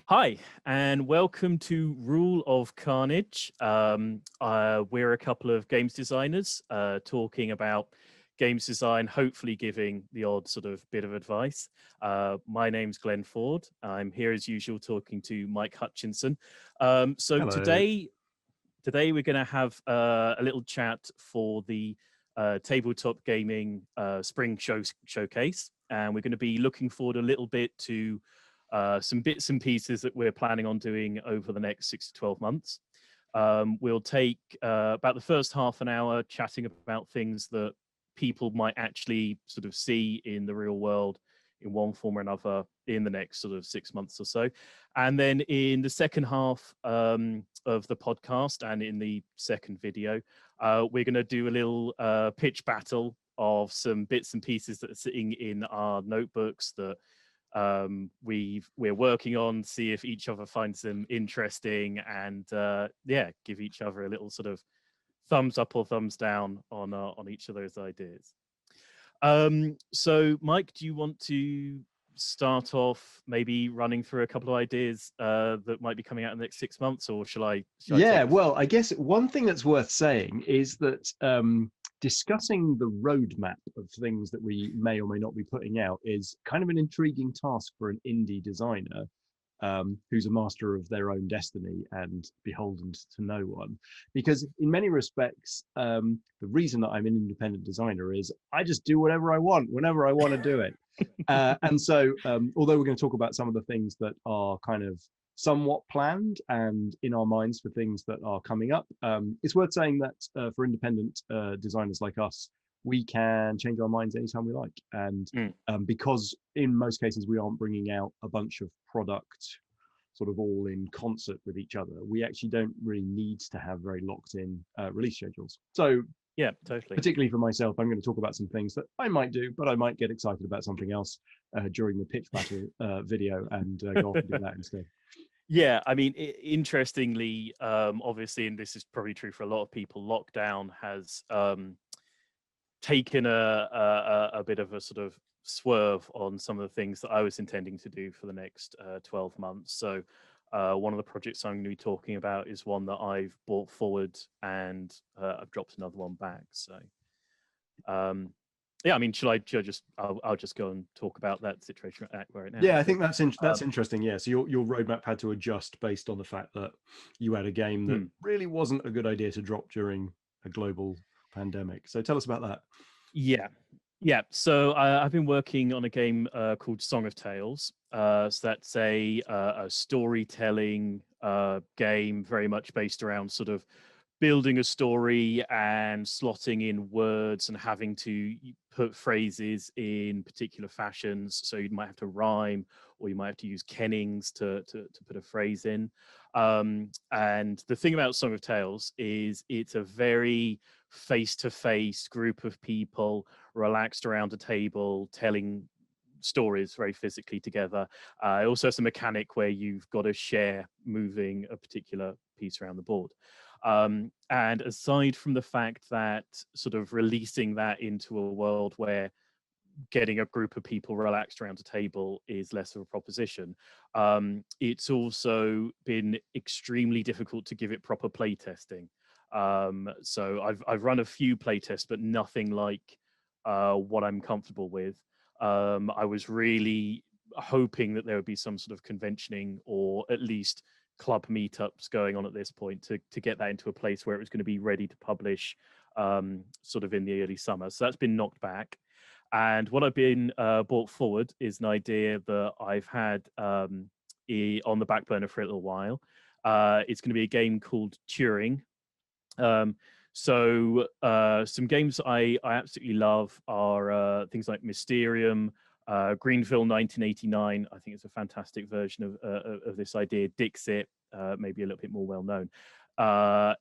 Hi, and welcome to Rule of Carnage. We're a couple of games designers talking about games design, hopefully giving the odd sort of bit of advice. My name's Glenn Ford. I'm here as usual talking to Mike Hutchinson. So Hello. today we're going to have a little chat for the Tabletop Gaming Spring Showcase, and we're going to be looking forward a little bit to some bits and pieces that we're planning on doing over the next 6 to 12 months. We'll take about the first half an hour chatting about things that people might actually sort of see in the real world in one form or another in the next sort of 6 months or so. And then in the second half of the podcast and in the second video, we're going to do a little pitch battle of some bits and pieces that are sitting in our notebooks that we're working on, see if each other finds them interesting, and give each other a little sort of thumbs up or thumbs down on each of those ideas. So Mike, do you want to start off maybe running through a couple of ideas that might be coming out in the next 6 months, or shall I Well, I guess one thing that's worth saying is that discussing the roadmap of things that we may or may not be putting out is kind of an intriguing task for an indie designer who's a master of their own destiny and beholden to no one. Because in many respects, the reason that I'm an independent designer is I just do whatever I want, whenever I want to do it. And so, although we're going to talk about some of the things that are kind of somewhat planned and in our minds for things that are coming up, it's worth saying that for independent designers like us, we can change our minds anytime we like. And because in most cases we aren't bringing out a bunch of product sort of all in concert with each other, we actually don't really need to have very locked in release schedules. So yeah, totally. Particularly for myself, I'm going to talk about some things that I might do, but I might get excited about something else during the pitch battle video and go off and do that instead. Yeah, I mean, interestingly, obviously, and this is probably true for a lot of people, lockdown has taken a bit of a sort of swerve on some of the things that I was intending to do for the next 12 months. So one of the projects I'm going to be talking about is one that I've brought forward, and I've dropped another one back. So yeah, I mean, I'll just go and talk about that situation right now. Yeah, I think that's interesting. Yeah, so your roadmap had to adjust based on the fact that you had a game that really wasn't a good idea to drop during a global pandemic. So tell us about that. Yeah. So I've been working on a game called Song of Tales. So that's a storytelling game, very much based around sort of building a story and slotting in words and having to put phrases in particular fashions. So you might have to rhyme, or you might have to use kennings to put a phrase in. And the thing about Song of Tales is it's a very face-to-face group of people relaxed around a table telling stories very physically together. It also has a mechanic where you've got to share moving a particular piece around the board. And aside from the fact that sort of releasing that into a world where getting a group of people relaxed around a table is less of a proposition, it's also been extremely difficult to give it proper play testing. So I've run a few play tests, but nothing like what I'm comfortable with. I was really hoping that there would be some sort of conventioning or at least club meetups going on at this point to get that into a place where it was going to be ready to publish sort of in the early summer. So that's been knocked back. And what I've been brought forward is an idea that I've had on the back burner for a little while. It's going to be a game called Turing. So some games I absolutely love are things like Mysterium, Greenville 1989. I think it's a fantastic version of this idea. Dixit, maybe a little bit more well known.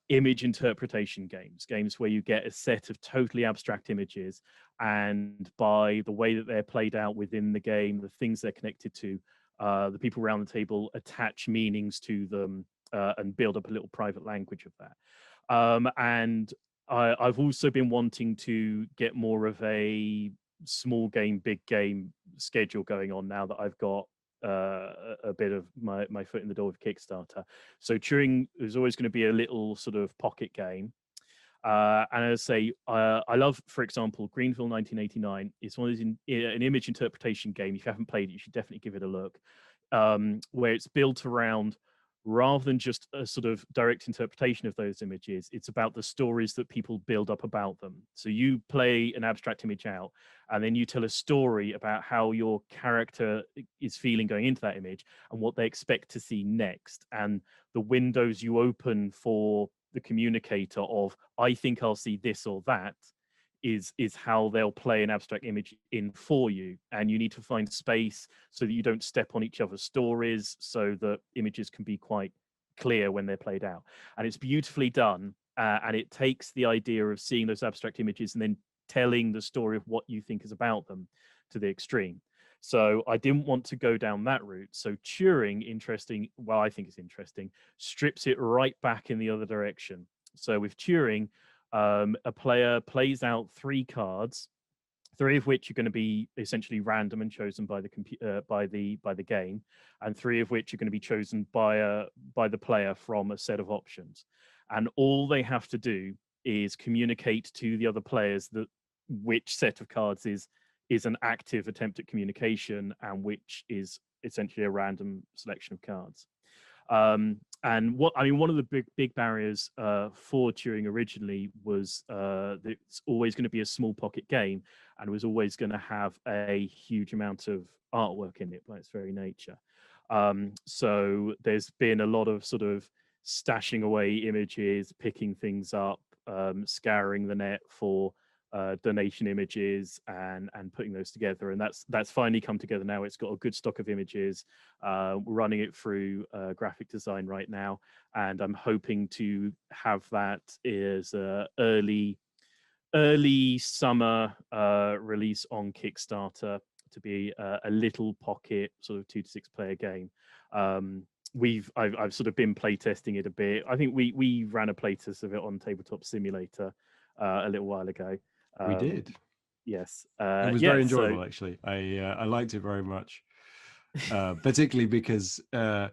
Image interpretation games where you get a set of totally abstract images, and by the way that they're played out within the game, the things they're connected to, the people around the table attach meanings to them and build up a little private language of that. And I've also been wanting to get more of a small game, big game schedule going on now that I've got a bit of my foot in the door with Kickstarter. So Turing is always going to be a little sort of pocket game. And as I say, I love, for example, Greenville 1989. It's one of those an image interpretation game. If you haven't played it, you should definitely give it a look. Where it's built around, rather than just a sort of direct interpretation of those images, it's about the stories that people build up about them. So you play an abstract image out, and then you tell a story about how your character is feeling going into that image and what they expect to see next, and the windows you open for the communicator of, I think I'll see this or that, is how they'll play an abstract image in for you. And you need to find space so that you don't step on each other's stories, so that images can be quite clear when they're played out. And it's beautifully done, and it takes the idea of seeing those abstract images and then telling the story of what you think is about them to the extreme. So I didn't want to go down that route. So Turing, I think it's interesting, strips it right back in the other direction. So with Turing, a player plays out 3 cards, 3 of which are going to be essentially random and chosen by the game, and 3 of which are going to be chosen by the player from a set of options. And all they have to do is communicate to the other players that which set of cards is an active attempt at communication, and which is essentially a random selection of cards. And one of the big barriers for Turing originally was that it's always going to be a small pocket game, and was always going to have a huge amount of artwork in it by its very nature. So there's been a lot of sort of stashing away images, picking things up, scouring the net for donation images, and putting those together, and that's finally come together now. It's got a good stock of images. We're running it through graphic design right now, and I'm hoping to have that as a early summer release on Kickstarter, to be a little pocket sort of 2 to 6 player game. I've sort of been playtesting it a bit. I think we ran a playtest of it on Tabletop Simulator a little while ago. We did. Yes. It was very enjoyable, actually. I liked it very much, particularly because Glenn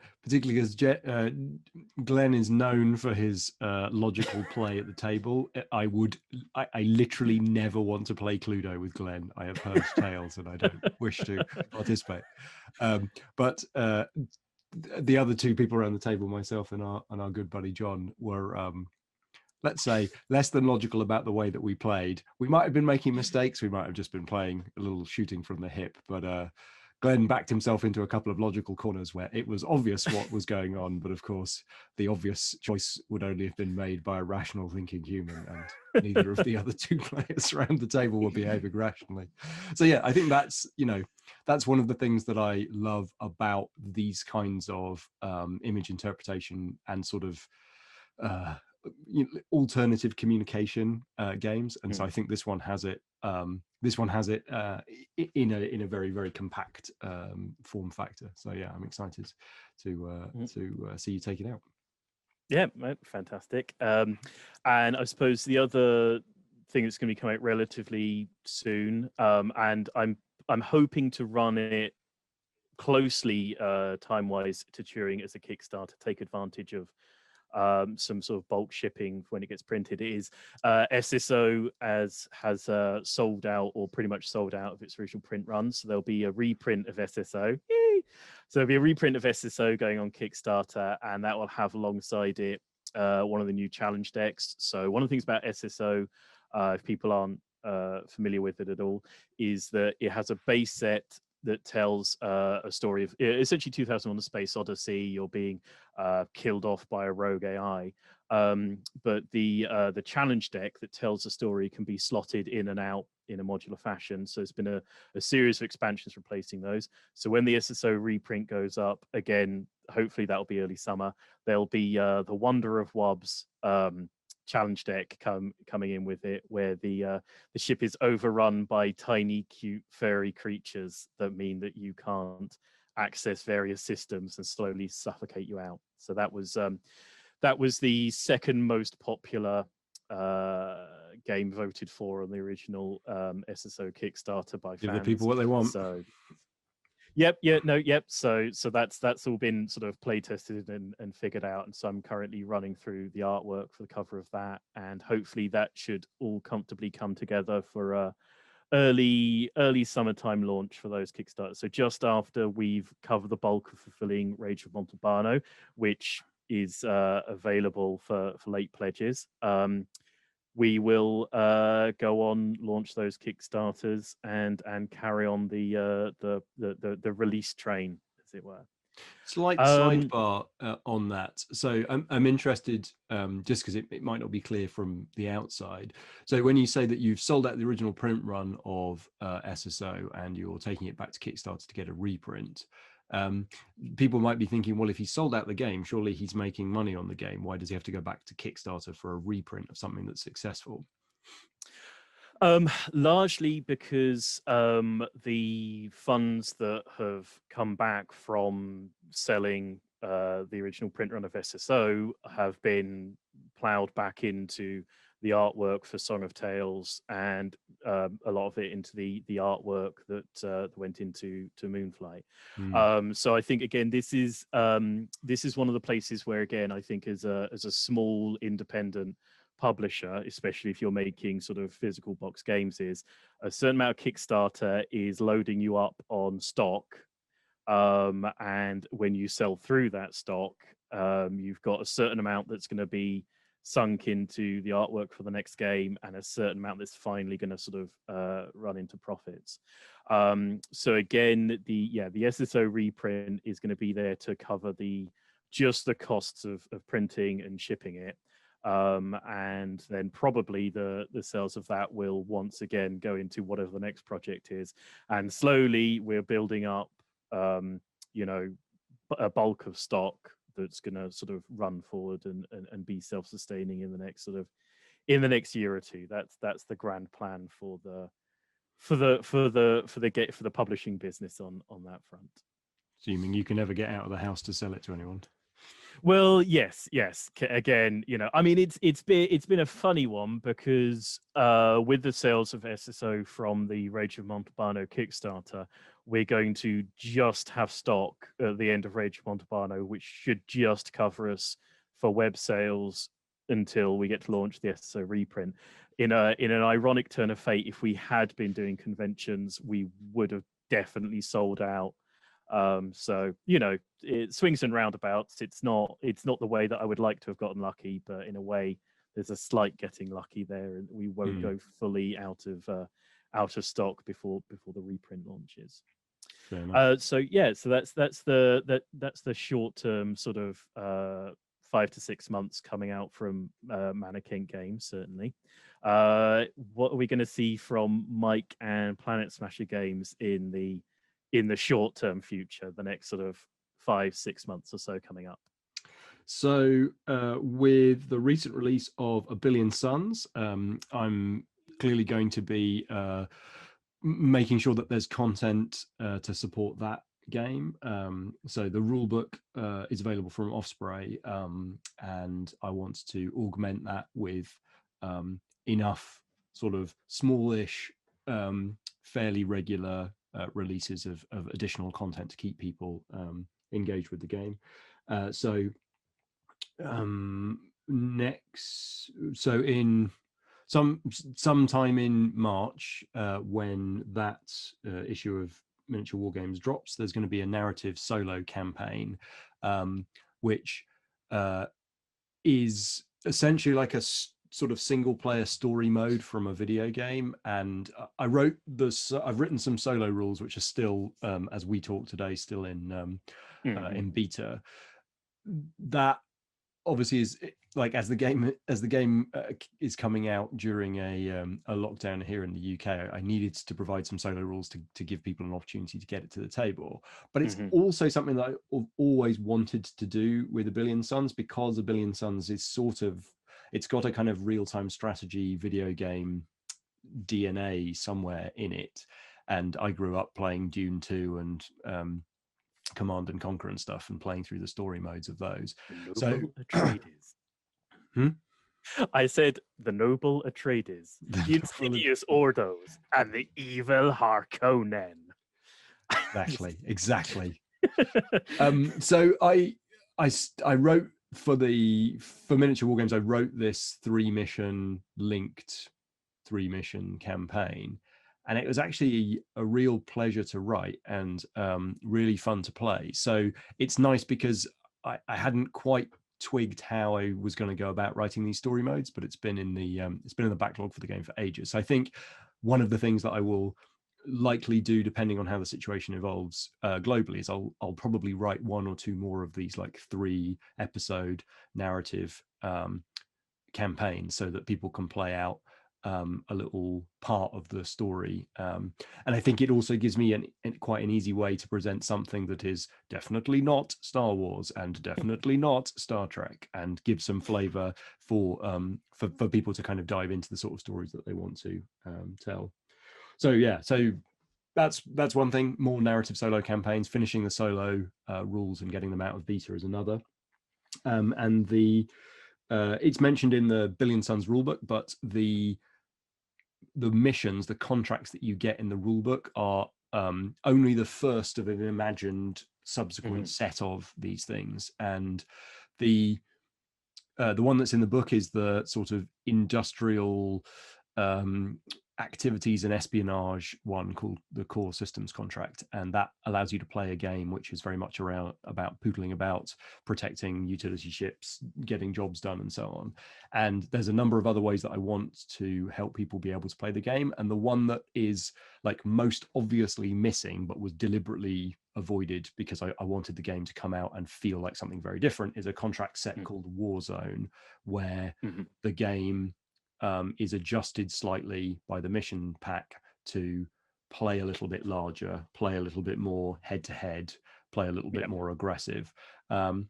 is known for his logical play at the table. I literally never want to play Cluedo with Glenn. I have heard tales, and I don't wish to participate. But the other 2 people around the table, myself and our good buddy John, were let's say, less than logical about the way that we played. We might have been making mistakes. We might have just been playing a little shooting from the hip. But Glenn backed himself into a couple of logical corners where it was obvious what was going on. But of course, the obvious choice would only have been made by a rational thinking human. And neither of the other 2 players around the table were behaving rationally. So yeah, I think that's one of the things that I love about these kinds of image interpretation and sort of alternative communication games, and so I think this one has it in a very, very compact form factor. So yeah, I'm excited to see you take it out. Yeah, fantastic. And I suppose the other thing that's going to be coming out relatively soon, and I'm hoping to run it closely time-wise to Turing as a Kickstarter, take advantage of some sort of bulk shipping when it gets printed. It is SSO has sold out, or pretty much sold out, of its original print run. So there'll be a reprint of SSO. Yay! So there'll be a reprint of SSO going on Kickstarter, and that will have alongside it one of the new challenge decks. So one of the things about SSO, if people aren't familiar with it at all, is that it has a base set that tells a story of essentially 2001: A Space Odyssey. You're being killed off by a rogue AI, but the challenge deck that tells the story can be slotted in and out in a modular fashion. So it's been a series of expansions replacing those. So when the SSO reprint goes up again, hopefully that'll be early summer, there'll be the Wonder of Wobs challenge deck coming in with it, where the ship is overrun by tiny cute furry creatures that mean that you can't access various systems and slowly suffocate you out. So that was the second most popular game voted for on the original SSO Kickstarter by fans. Give the people what they want. So Yep, yeah, no, yep. So that's all been sort of play tested and figured out, and so I'm currently running through the artwork for the cover of that, and hopefully that should all comfortably come together for a early summertime launch for those Kickstarters. So just after we've covered the bulk of fulfilling Rage of Montalbano, which is available for late pledges. We will go on, launch those Kickstarters, and carry on the release train, as it were. Slight Um, sidebar on that. So I'm interested, just because it might not be clear from the outside. So when you say that you've sold out the original print run of SSO and you're taking it back to Kickstarter to get a reprint, um, people might be thinking, well, if he sold out the game, surely he's making money on the game. Why does he have to go back to Kickstarter for a reprint of something that's successful? Largely because the funds that have come back from selling the original print run of SSO have been ploughed back into the artwork for Song of Tales, and a lot of it into the artwork that went into Moonflight. Mm. So I think again this is one of the places where again I think as a small independent publisher, especially if you're making sort of physical box games, is a certain amount of Kickstarter is loading you up on stock. And when you sell through that stock, you've got a certain amount that's going to be sunk into the artwork for the next game, and a certain amount that's finally going to sort of run into profits. So again, the SSO reprint is going to be there to cover just the costs of printing and shipping it. And then probably the sales of that will once again go into whatever the next project is, and slowly we're building up you know a bulk of stock that's going to sort of run forward and be self-sustaining in the next year or two. That's the grand plan for the publishing business on that front. Assuming you can never get out of the house to sell it to anyone. Well, yes. Again, I mean, it's been a funny one because with the sales of SSO from the Rage of Montalbano Kickstarter, we're going to just have stock at the end of Rage of Montalbano, which should just cover us for web sales until we get to launch the SSO reprint. In an ironic turn of fate, if we had been doing conventions, we would have definitely sold out. So it swings and roundabouts. It's not the way that I would like to have gotten lucky, but in a way there's a slight getting lucky there, and we won't go fully out of stock before the reprint launches. Fair enough. So that's the short term sort of 5 to 6 months coming out from Mannequin Games, certainly. What are we going to see from Mike and Planet Smasher Games in the short term future, the next sort of 5-6 months or so coming up? So with the recent release of A Billion Suns, I'm clearly going to be making sure that there's content to support that game. So the rule book is available from Osprey, and I want to augment that with enough sort of smallish, fairly regular releases of additional content to keep people engaged with the game. So next, so in sometime in March, when that issue of Miniature War Games drops, there's going to be a narrative solo campaign, which is essentially like a sort of single player story mode from a video game. And I've written some solo rules which are still, as we talk today, still in beta. That obviously is like as the game is coming out during a lockdown here in the UK, I needed to provide some solo rules to give people an opportunity to get it to the table. But it's also something that I've always wanted to do with A Billion Suns, because A Billion Suns is it's got a kind of real-time strategy video game DNA somewhere in it. And I grew up playing Dune 2 and Command and Conquer and stuff, and playing through the story modes of those. The So noble Atreides. Hmm? I said the noble Atreides, the insidious Ordos, and the evil Harkonnen. Exactly. So I wrote for miniature war games. I wrote this 3-mission linked 3-mission campaign, and it was actually a real pleasure to write and really fun to play. So it's nice because I hadn't quite twigged how I was going to go about writing these story modes, but it's been in the backlog for the game for ages. So I think one of the things that I will likely do, depending on how the situation evolves globally, is I'll probably write 1 or 2 more of these like 3-episode narrative campaigns so that people can play out a little part of the story. And I think it also gives me quite an easy way to present something that is definitely not Star Wars and definitely not Star Trek, and give some flavor for people to kind of dive into the sort of stories that they want to tell. So yeah, so that's one thing. More narrative solo campaigns. Finishing the solo rules and getting them out of beta is another. And it's mentioned in the Billion Suns rulebook, but the missions, the contracts that you get in the rulebook are only the first of an imagined subsequent set of these things. And the one that's in the book is the sort of industrial activities and espionage one called the Core Systems Contract, and that allows you to play a game which is very much around about poodling about, protecting utility ships, getting jobs done, and so on. And there's a number of other ways that I want to help people be able to play the game, and the one that is like most obviously missing but was deliberately avoided because I wanted the game to come out and feel like something very different is a contract set called Warzone, where the game is adjusted slightly by the mission pack to play a little bit larger, play a little bit more head-to-head, play a little bit more aggressive. And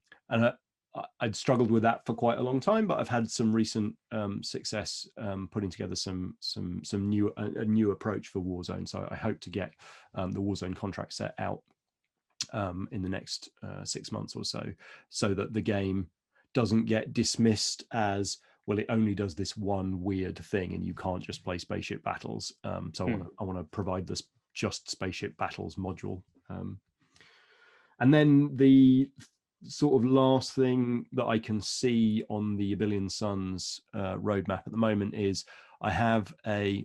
I'd struggled with that for quite a long time, but I've had some recent success putting together a new approach for Warzone. So I hope to get the Warzone contract set out in the next 6 months or so that the game doesn't get dismissed as, well, it only does this one weird thing and you can't just play spaceship battles. So I want to provide this just spaceship battles module. And then the sort of last thing that I can see on the A Billion Suns roadmap at the moment is I have a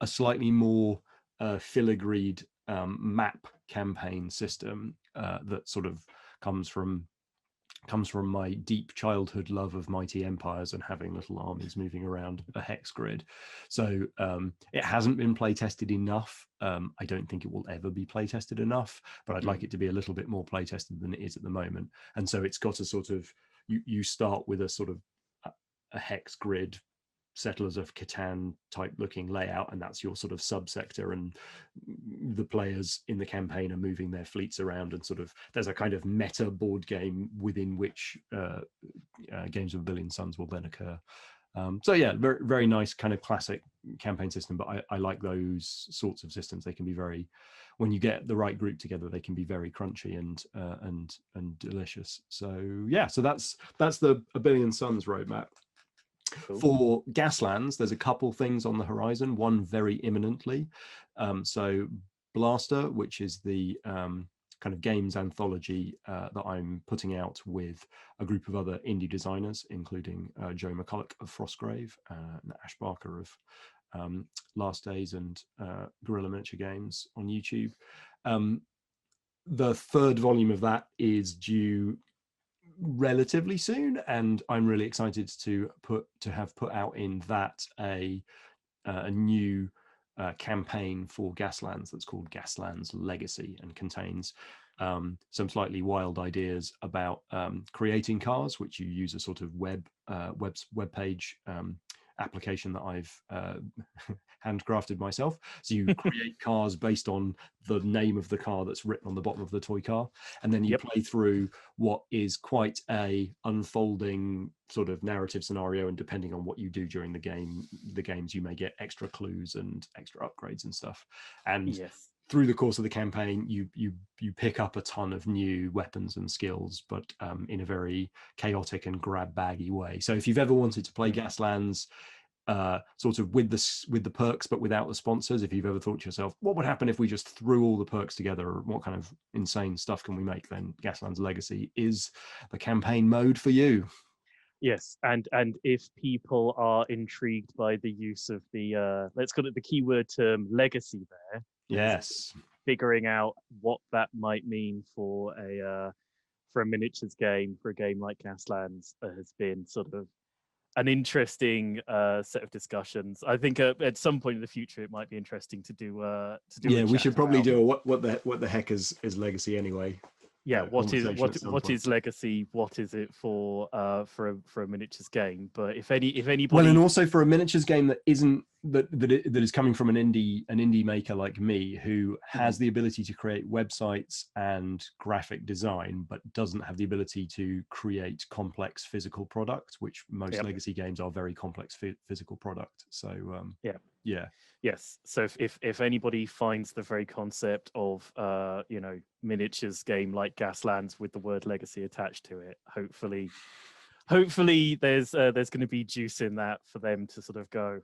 slightly more filigreed map campaign system that sort of comes from my deep childhood love of mighty empires and having little armies moving around a hex grid. So it hasn't been play tested enough. I don't think it will ever be play tested enough, but I'd like it to be a little bit more play tested than it is at the moment. And so it's got a sort of, you start with a sort of a hex grid, Settlers of Catan type looking layout, and that's your sort of subsector, and the players in the campaign are moving their fleets around, and sort of there's a kind of meta board game within which games of A Billion Suns will then occur. So yeah, very, very nice kind of classic campaign system, but I like those sorts of systems. They can be very, when you get the right group together, they can be very crunchy and delicious. So yeah, so that's the A Billion Suns roadmap. Cool. For Gaslands, there's a couple things on the horizon, one very imminently. So Blaster, which is the kind of games anthology that I'm putting out with a group of other indie designers, including Joe McCulloch of Frostgrave, and Ash Barker of Last Days and Guerrilla Miniature Games on YouTube. The third volume of that is due relatively soon, and I'm really excited to have put out in that a new campaign for Gaslands that's called Gaslands Legacy, and contains some slightly wild ideas about creating cars, which you use a sort of web page application that I've handcrafted myself. So you create cars based on the name of the car that's written on the bottom of the toy car, and then you play through what is quite a unfolding sort of narrative scenario, and depending on what you do during the games, you may get extra clues and extra upgrades and stuff. And through the course of the campaign, you pick up a ton of new weapons and skills, but in a very chaotic and grab baggy way. So if you've ever wanted to play Gaslands sort of with the perks but without the sponsors. If you've ever thought to yourself, what would happen if we just threw all the perks together, or what kind of insane stuff can we make, then Gaslands Legacy is the campaign mode for you. Yes, and if people are intrigued by the use of the let's call it the keyword term legacy there, Yes. figuring out what that might mean for a miniatures game, for a game like Gaslands, has been sort of an interesting set of discussions. I think at some point in the future it might be interesting to do Yeah, a we chat should probably about, do a what the heck is legacy anyway. yeah, Conversation at some what point. is legacy, what is it for a miniatures game. But if Well, anybody, and also for a miniatures game that isn't that is coming from an indie maker like me, who has the ability to create websites and graphic design, but doesn't have the ability to create complex physical product, which most yep, legacy games are very complex physical product. So yeah. yeah. Yes. So if anybody finds the very concept of miniatures game like Gaslands with the word legacy attached to it, hopefully there's going to be juice in that for them to sort of go,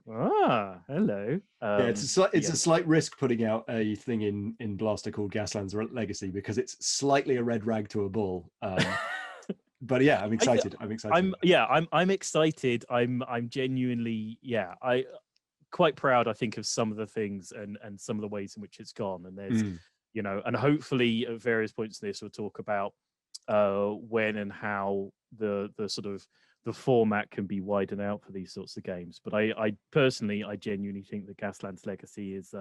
hello. Yeah, it's Yeah. a slight risk putting out a thing in Blaster called Gaslands Legacy, because it's slightly a red rag to a bull. But yeah, I'm excited. I'm excited. I'm excited. I'm genuinely, I quite proud, I think, of some of the things and some of the ways in which it's gone. And there's and hopefully at various points in this we'll talk about when and how the sort of the format can be widened out for these sorts of games. But I personally, I genuinely think that Gaslands Legacy is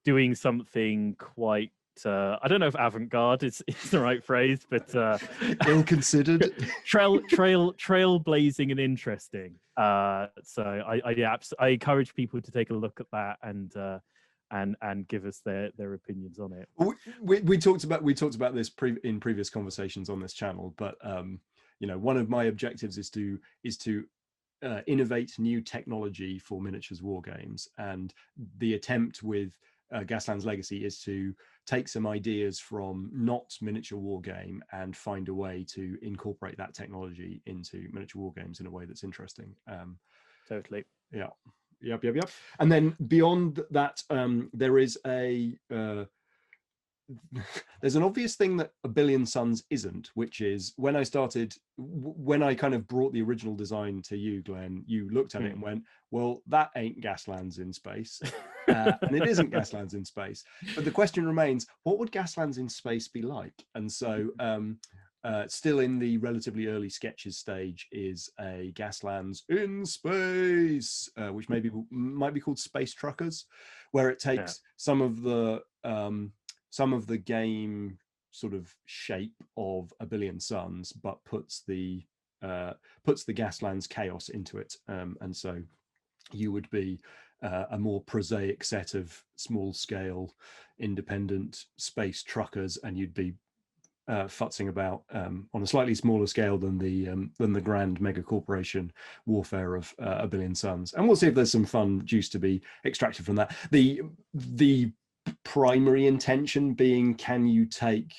doing something quite I don't know if avant-garde is the right phrase, but ill-considered, trailblazing and interesting. So I encourage people to take a look at that and give us their opinions on it. We talked about this in previous conversations on this channel, but one of my objectives is to innovate new technology for miniatures war games, and the attempt with Gaslands Legacy is to take some ideas from not miniature war game and find a way to incorporate that technology into miniature war games in a way that's interesting. Totally. Yeah. Yep. And then beyond that, there is there's an obvious thing that A Billion Suns isn't, which is when I kind of brought the original design to you, Glenn, you looked at it and went, well, that ain't Gaslands in space. And it isn't Gaslands in space. But the question remains, what would Gaslands in space be like? And so still in the relatively early sketches stage is a Gaslands in space, which might be called Space Truckers, where it takes some of the game sort of shape of A Billion Suns, but puts the Gaslands chaos into it, and so you would be a more prosaic set of small scale independent space truckers, and you'd be futzing about on a slightly smaller scale than the grand mega corporation warfare of A Billion Suns. And we'll see if there's some fun juice to be extracted from that. The primary intention being, can you take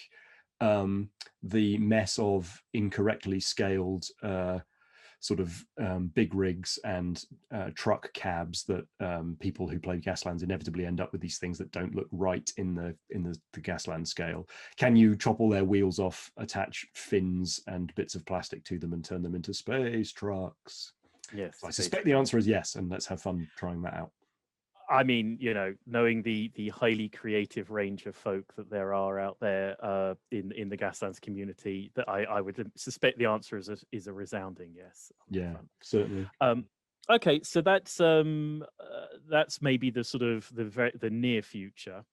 the mess of incorrectly scaled sort of big rigs and truck cabs that people who play Gaslands inevitably end up with, these things that don't look right in the Gasland scale. Can you chop all their wheels off, attach fins and bits of plastic to them, and turn them into space trucks? Yes. So I suspect the answer is yes, and let's have fun trying that out. I mean, knowing the highly creative range of folk that there are out there in the Gaslands community, that I would suspect the answer is a resounding yes. Yeah, certainly. Okay, so that's maybe the sort of the near future,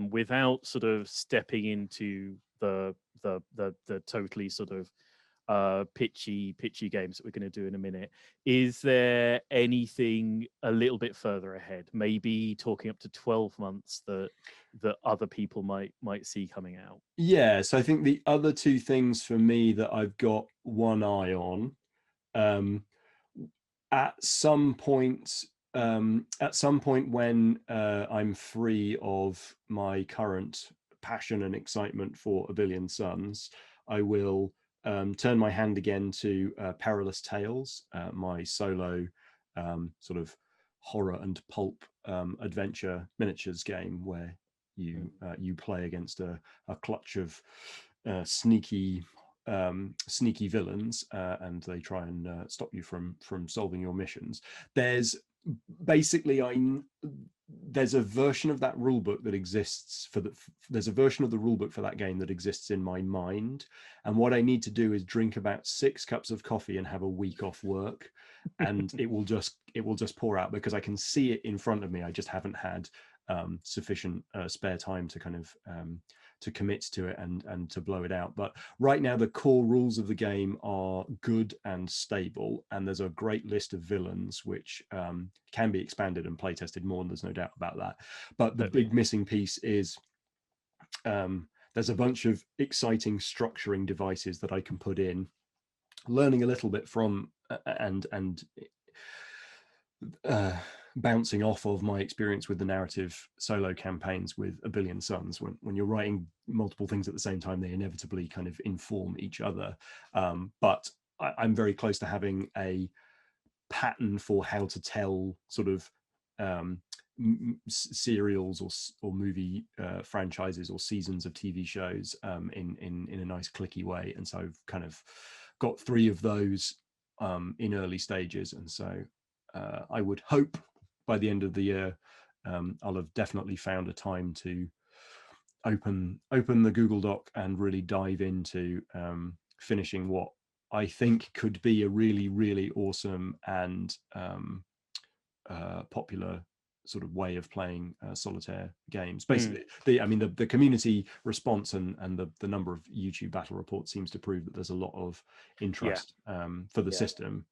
without sort of stepping into the totally sort of pitchy games that we're going to do in a minute. Is there anything a little bit further ahead, maybe talking up to 12 months, that other people might see coming out? Yeah, so I think the other two things for me that I've got one eye on, at some point when I'm free of my current passion and excitement for A Billion Suns, I will turn my hand again to Perilous Tales, my solo sort of horror and pulp adventure miniatures game where you play against a clutch of sneaky villains, and they try and stop you from solving your missions. There's basically there's a version of that rule book that exists there's a version of the rule book for that game that exists in my mind, and what I need to do is drink about 6 cups of coffee and have a week off work, and it will just pour out because I can see it in front of me. I just haven't had sufficient spare time to kind of to commit to it and to blow it out. But right now the core rules of the game are good and stable, and there's a great list of villains which can be expanded and play tested more, and there's no doubt about that. But the big missing piece is there's a bunch of exciting structuring devices that I can put in, learning a little bit from and bouncing off of my experience with the narrative solo campaigns with A Billion Suns. When you're writing multiple things at the same time, they inevitably kind of inform each other. But I'm very close to having a pattern for how to tell sort of serials or movie franchises or seasons of TV shows in a nice clicky way. And so I've kind of got 3 of those in early stages, and so I would hope by the end of the year I'll have definitely found a time to open the Google Doc and really dive into finishing what I think could be a really, really awesome and popular sort of way of playing solitaire games. Basically, the community response and the number of YouTube battle reports seems to prove that there's a lot of interest for the system.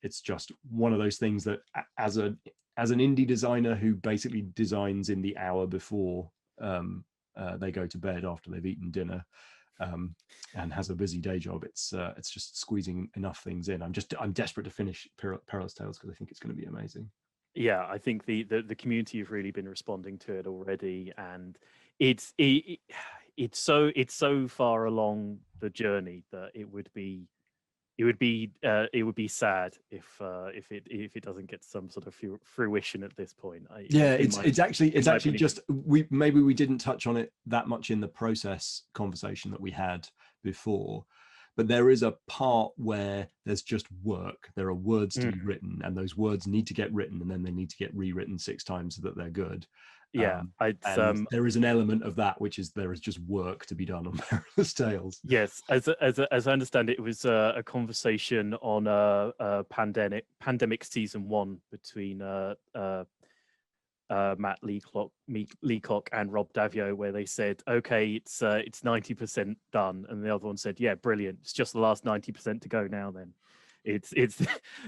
It's just one of those things that as an indie designer who basically designs in the hour before they go to bed after they've eaten dinner, and has a busy day job, it's just squeezing enough things in. I'm desperate to finish Perilous Tales because I think it's going to be amazing. Yeah, I think the community have really been responding to it already, and it's so far along the journey that it would be sad if it doesn't get some sort of fruition at this point. It's actually opinion. just we didn't touch on it that much in the process conversation that we had before, but there is a part where there's just work. There are words to be written, and those words need to get written, and then they need to get rewritten 6 times so that they're good. And there is an element of that which is there is just work to be done on Perilous Tales. Yes, as I understand it, it was a conversation on pandemic season 1 between Matt Leacock and Rob Davio, where they said, "Okay, it's 90% done," and the other one said, "Yeah, brilliant. It's just the last 90% to go now." Then it's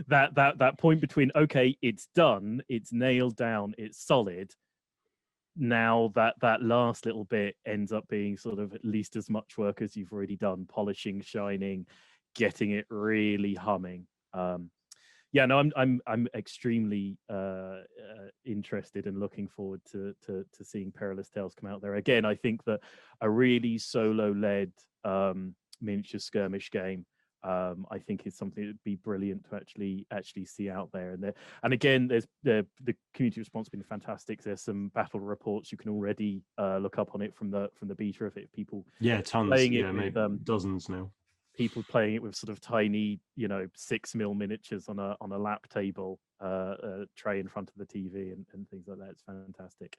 that point between, okay, it's done, it's nailed down, it's solid. Now that last little bit ends up being sort of at least as much work as you've already done, polishing, shining, getting it really humming. Yeah, no, I'm extremely interested and looking forward to seeing Perilous Tales come out there. Again, I think that a really solo-led miniature skirmish game, I think is something that would be brilliant to actually see out there. And again, there's the community response has been fantastic. There's some battle reports you can already look up on it from the beta of it. People tons, playing it with, maybe dozens now. People playing it with sort of tiny, 6mm miniatures on a lap table, tray in front of the TV and things like that. It's fantastic.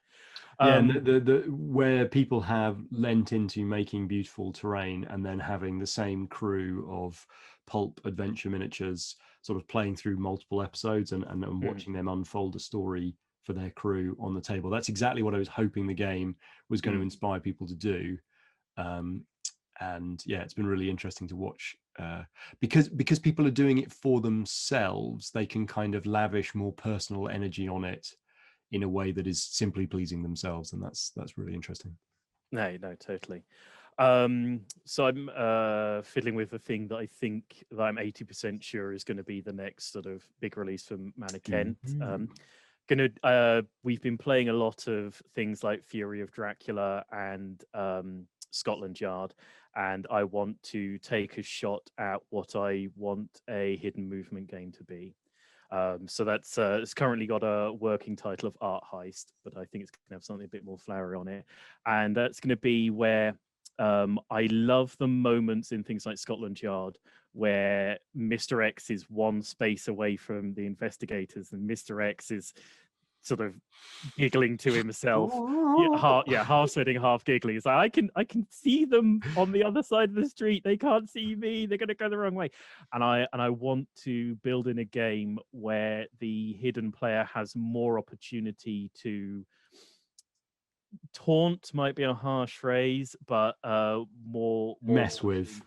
And the where people have lent into making beautiful terrain and then having the same crew of pulp adventure miniatures sort of playing through multiple episodes and watching them unfold a story for their crew on the table. That's exactly what I was hoping the game was going to inspire people to do. And yeah, it's been really interesting to watch because people are doing it for themselves. They can kind of lavish more personal energy on it in a way that is simply pleasing themselves, and that's really interesting. No, totally. So I'm fiddling with a thing that I think that I'm 80% sure is going to be the next sort of big release from Manor Kent. We've been playing a lot of things like Fury of Dracula and Scotland Yard, and I want to take a shot at what I want a hidden movement game to be. So that's it's currently got a working title of Art Heist, but I think it's going to have something a bit more flowery on it. And that's going to be where I love the moments in things like Scotland Yard where Mr. X is one space away from the investigators, and Mr. X is sort of giggling to himself. Half sweating, half giggling. It's like I can see them on the other side of the street. They can't see me. They're going to go the wrong way. And I want to build in a game where the hidden player has more opportunity to taunt, might be a harsh phrase, but more Mess with.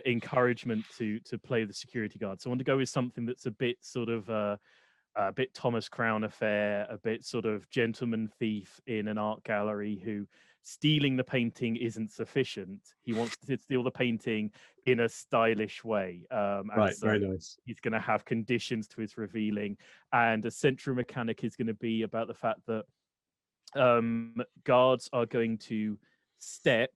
encouragement to play the security guard. So I want to go with something that's a bit sort of a bit Thomas Crown affair, a bit sort of gentleman thief in an art gallery who stealing the painting isn't sufficient. He wants to steal the painting in a stylish way. Right, so very nice. he's going to have conditions to his revealing. And a central mechanic is going to be about the fact that guards are going to step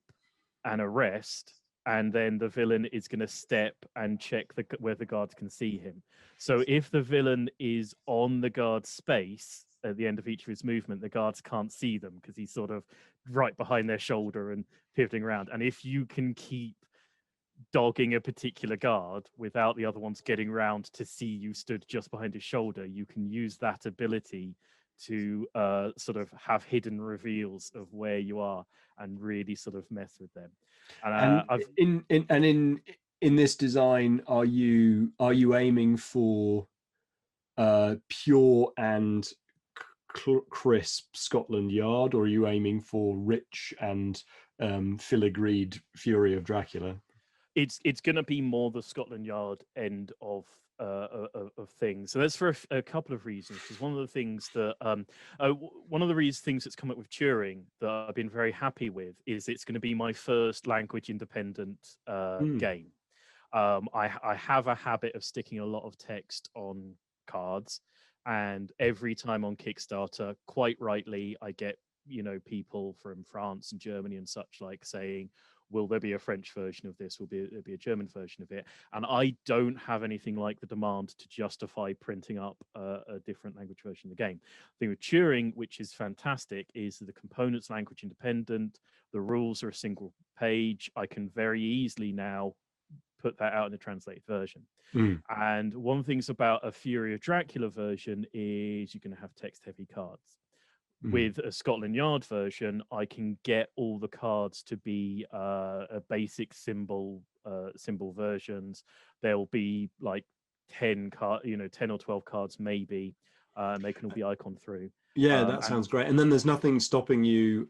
and arrest, and then the villain is going to step and check where the guards can see him. So if the villain is on the guard's space at the end of each of his movement, the guards can't see them because he's sort of right behind their shoulder and pivoting around. And if you can keep dogging a particular guard without the other ones getting round to see you stood just behind his shoulder, you can use that ability to sort of have hidden reveals of where you are and really sort of mess with them. And in this design, are you aiming for pure and crisp Scotland Yard, or are you aiming for rich and filigreed Fury of Dracula? It's going to be more the Scotland Yard end of things. So that's for a couple of reasons. Because one of the things that one of the things that's come up with Turing that I've been very happy with is it's going to be my first language independent game. I have a habit of sticking a lot of text on cards, and every time on Kickstarter, quite rightly, I get people from France and Germany and such like saying, will there be a French version of this? Will there be a German version of it? And I don't have anything like the demand to justify printing up a different language version of the game. The thing with Turing, which is fantastic, is that the components language independent, the rules are a single page. I can very easily now put that out in a translated version. And one of the things about a Fury of Dracula version is you're going to have text heavy cards. With a Scotland Yard version, I can get all the cards to be a basic symbol versions. There'll be like 10 or 12 cards maybe, and they can all be icon through. Yeah, that sounds great. And then there's nothing stopping you,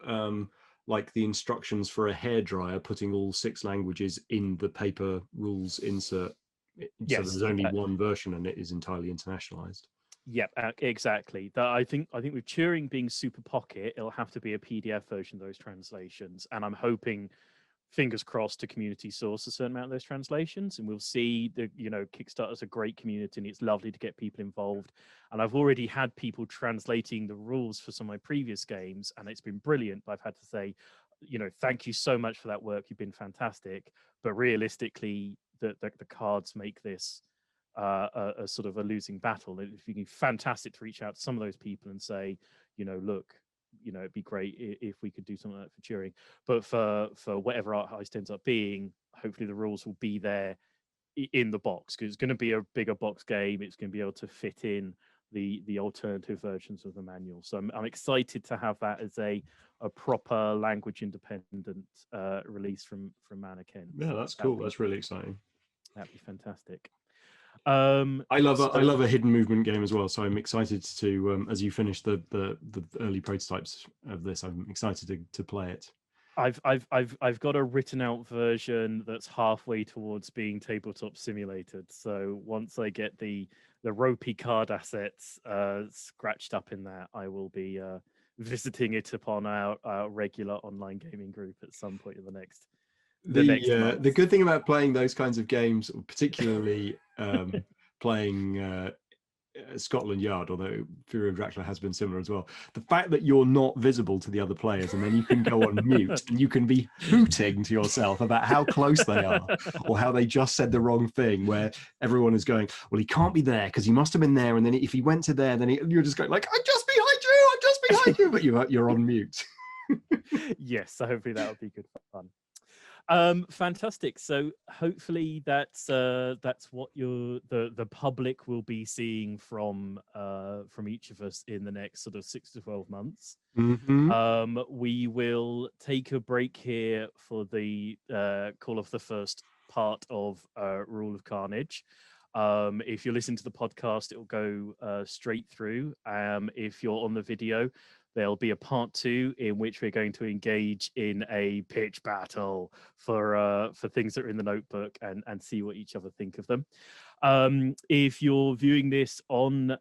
like the instructions for a hairdryer, putting all 6 languages in the paper rules insert. So there's only one version, and it is entirely internationalized. Yep, exactly. I think with Turing being Super Pocket, it'll have to be a PDF version of those translations, and I'm hoping, fingers crossed, to community source a certain amount of those translations, and we'll see. Kickstarter's a great community, and it's lovely to get people involved. And I've already had people translating the rules for some of my previous games, and it's been brilliant. But I've had to say, thank you so much for that work. You've been fantastic. But realistically, the cards make this a sort of a losing battle. It'd be fantastic to reach out to some of those people and say, look, it'd be great if we could do something like that for Turing. But for whatever Art Heist ends up being, hopefully the rules will be there in the box, because it's going to be a bigger box game. It's going to be able to fit in the alternative versions of the manual. So I'm excited to have that as a proper language independent release from Mannequin. Yeah, that's cool. That's really exciting. That'd be fantastic. I love a hidden movement game as well, so I'm excited to as you finish the early prototypes of this, I'm excited to play it. I've got a written out version that's halfway towards being tabletop simulated. So once I get the ropey card assets scratched up in that, I will be visiting it upon our regular online gaming group at some point in the next. The good thing about playing those kinds of games, particularly playing Scotland Yard, although Fury of Dracula has been similar as well. The fact that you're not visible to the other players and then you can go on mute and you can be hooting to yourself about how close they are or how they just said the wrong thing, where everyone is going, well, he can't be there because he must have been there. And then if he went to there, then you're just going like, I'm just behind you, I'm just behind you, but you're on mute. Yes, so hopefully that would be good fun. Fantastic. So hopefully that's what the public will be seeing from each of us in the next sort of 6 to 12 months. Mm-hmm. We will take a break here for the call of the first part of Rule of Carnage. If you're listening to the podcast, it will go straight through. If you're on the video, there'll be a part 2 in which we're going to engage in a pitch battle for things that are in the notebook and see what each other think of them. If you're viewing this on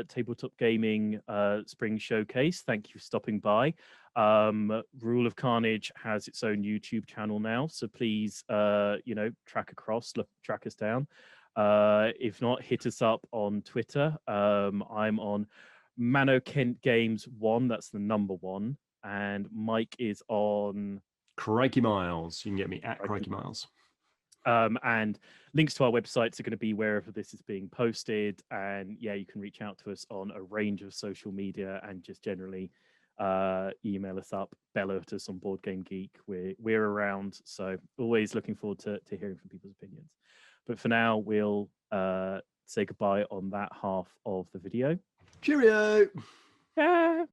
Tabletop Gaming Spring Showcase, thank you for stopping by. Rule of Carnage has its own YouTube channel now, so please track us down. If not, hit us up on Twitter. I'm on Mano Kent Games 1, that's the number 1, and Mike is on Crikey Miles. You can get me at Crikey Miles. And links to our websites are going to be wherever this is being posted, and yeah, you can reach out to us on a range of social media and just generally email us up, bellow at us on Board Game Geek. We're around, so always looking forward to hearing from people's opinions. But for now, we'll say goodbye on that half of the video. Cheerio! Yeah.